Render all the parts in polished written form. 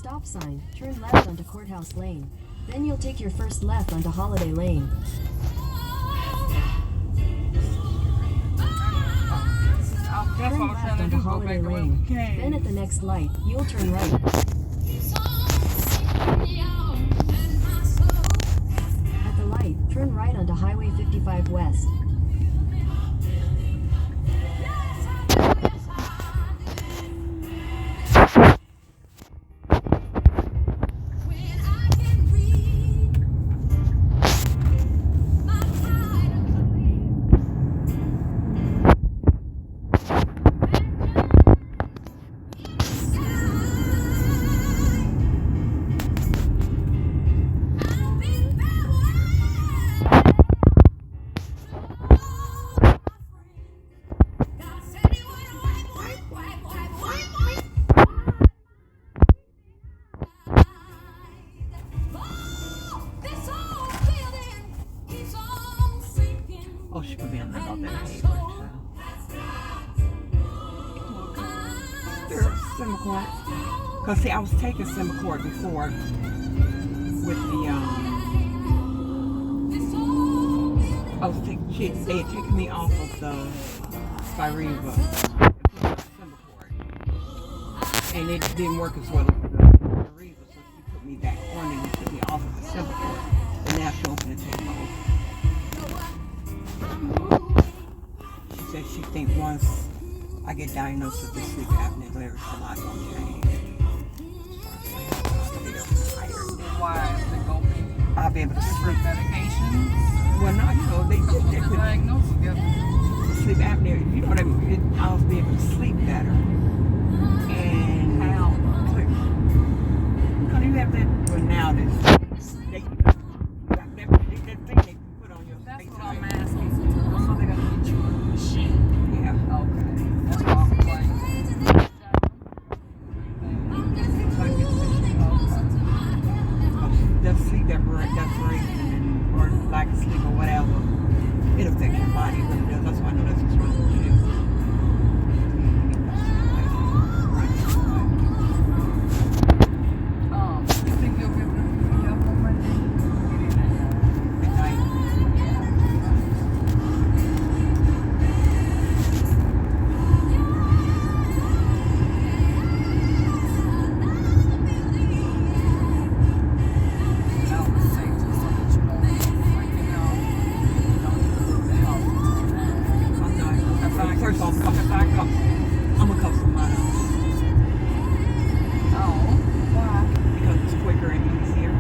stop sign, turn left onto Courthouse Lane. Then you'll take your first left onto Holiday Lane. Turn left onto Holiday Lane. Then at the next light, you'll turn right. At the light, turn right onto Highway 55 West. Oh, she could be on about that paper. There's Semacord. Because, see, I was taking Semacord before with the, they had taken me off of the Spiriva Semacord. And it didn't work as well as the Spiriva, so she put me back on and took me off of the Semacord. And now she's going to take me off. She said she thinks once I get diagnosed with this sleep apnea, there's a lot going to change. Why? They go I'll be able to sleep. medications? Well, not, they could Diagnose you. sleep apnea. You know what I mean? I'll be able to sleep better. And How? Because you have that, well, now that thing they put on your That's face. what I'm asking. So they're going to get you a machine. Yeah. Okay. That's what I'm like. The sleep deprivation or lack of sleep or whatever, it affects your body. It really does. That's why I know that's what's wrong with you. You think you'll be able to pick up on Monday? At night. First off, I'm gonna come from my house because it's quicker and easier.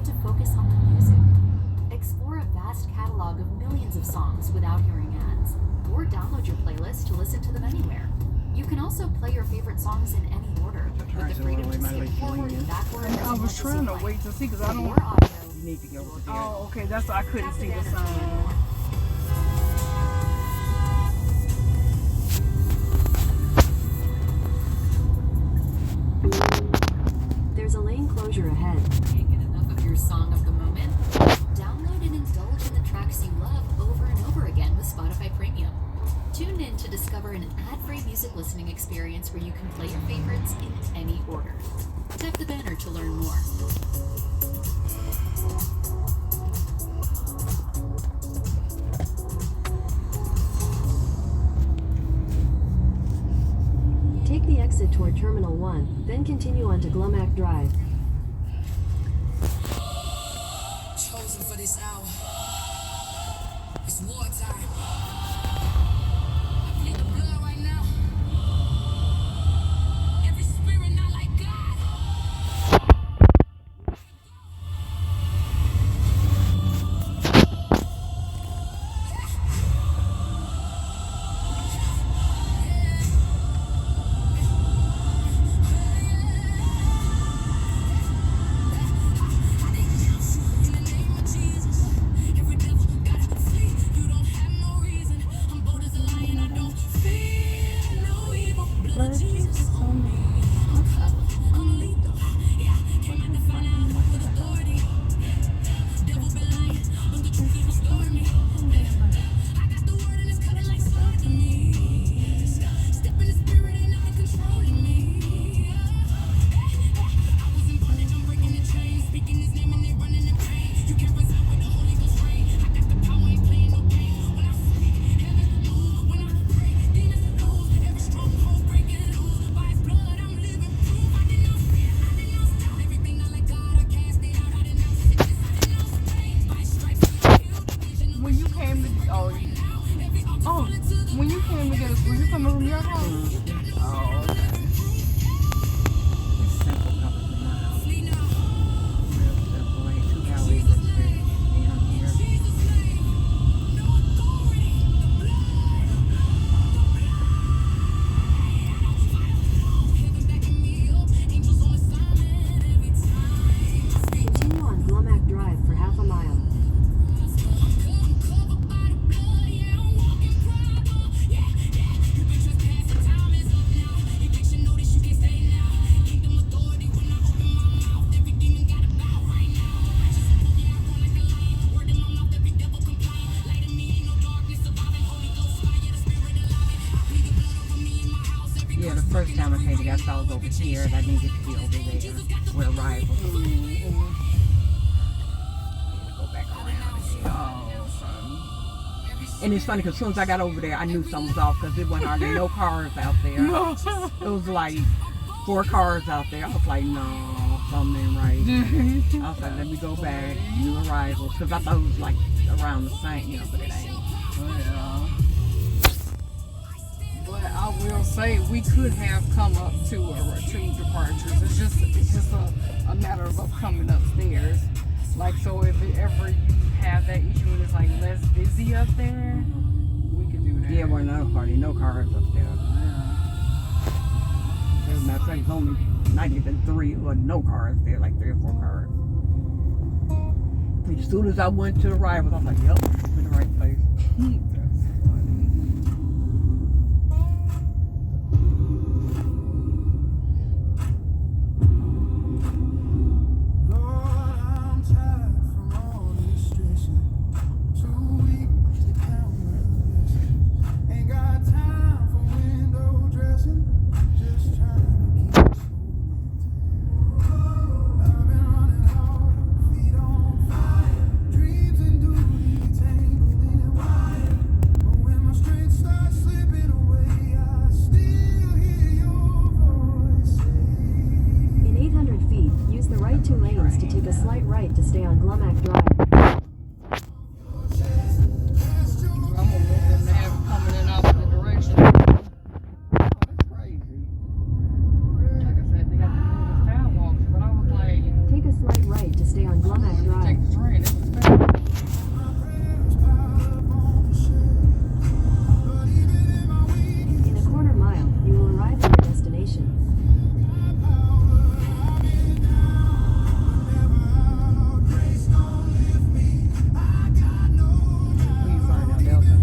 to focus on the music. Explore a vast catalog of millions of songs without hearing ads, or download your playlist to listen to them anywhere. You can also play your favorite songs in any order, with the freedom to skip forward and backward. I was trying to wait to see because I don't. More audio. You need to go over there. Oh, okay. That's why I couldn't see the sign. There's a lane closure ahead. Can't get enough of your song of the moment? Download and indulge in the tracks you love over and over again with Spotify Premium. Tune in to discover an ad-free music listening experience where you can play your favorites in any order. Tap the banner to learn more. Take the exit toward Terminal 1, then continue on to Glumac Drive. Chosen for this hour. It's wartime. I bleed the blood right now. Every spirit not like God. In the name of Jesus, every devil gotta flee. You don't have no reason. I'm bold as a lion. I don't fear no evil. Blood of Jesus on me. I'm lethal. Yeah, came out to find out with authority. Devil been lying, but the truth is restoring me. I got the word and it's cutting like sword to me. Step in the spirit, ain't nothing controlling me. I was in bondage, I'm breaking the chains, speaking his name and they running in pain. You can't reside with the Holy Ghost reign. I got the power, ain't playing no game. When I speak, heaven move. When I pray, demons lose. Every stronghold breaking loose. By his blood, I'm living proof. I did not fear, I did not doubt. Everything not like God, I cast it out. I did not sickness, I did not pain. By his stripes, I'm healed. Division of When you came to when you came to get us, were you coming from your house? Oh, okay. It's simple coming from my house. Real simple. Ain't too alley that's there down here. Continue on Glumac Drive for half a mile. Yeah, the first time I came, I guess I was over here and I needed to be over there where arrival. Go back around again. And it's funny because as soon as I got over there, I knew something was off because it wasn't hardly no cars out there. It was like 4 cars out there. I was like, no, something ain't right. I was like, let me go back, new arrivals, because I thought it was like around the same, you know, but it ain't. Yeah. But I will say we could have come up to a 2 departures. It's just a matter of us coming upstairs. Like, so if it ever you have that issue and it's like less busy up there, we could do that. Yeah, we're no party, no cars up there. As a matter of fact, it's only not even 3, or no cars there, like 3 or 4 cars. As soon as I went to the arrivals, I was like, yep, I'm in the right place. to stay on Glumac Drive. I'm gonna want them to have it coming in opposite direction. Oh, that's crazy. Like I said, they got the moving sidewalks, but I was like, Take a slight right to stay on Glumac on that drive. Take the train. It was fast. In a quarter mile, you will arrive at your destination. We find out Delta.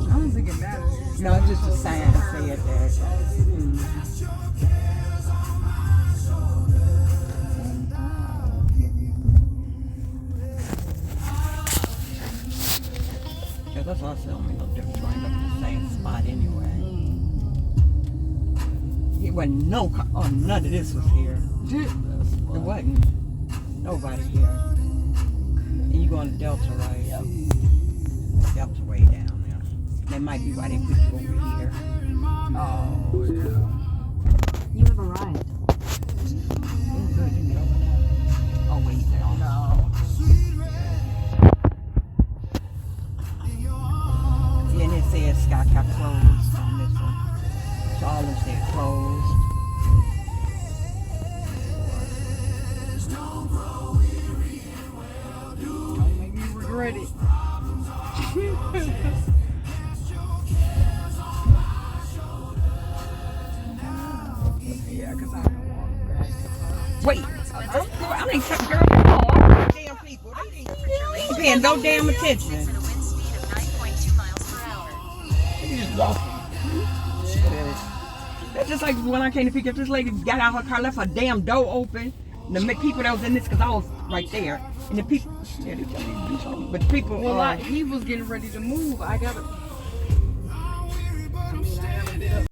I don't think it matters. No, it's just a sign that said that. Yeah, that's what I said. I mean, no different train, but the same spot anyway. It wasn't no car. Oh, none of this was here. It wasn't. Nobody here. And you going to Delta, right? Yep. Delta way down there. That might be why they put you over here. Oh, yeah. You have arrived. It's good to go. Oh, wait, there. No. Yeah, and it says Sky Cap closed on this one. So all of them said closed. Don't make me regret it. Yeah, because I don't want to. Wait, I ain't cut girl. Oh, all these damn people. They ain't paying no damn attention. At a wind speed of 9.2 miles per hour. They just walking. That's just like when I came to pick up this lady, got out her car, left her damn door open. And the people that was in this, because I was right there. And the people, yeah, they tell me to do something. But the people, Well, he was getting ready to move. I gotta. I mean, I gotta get up.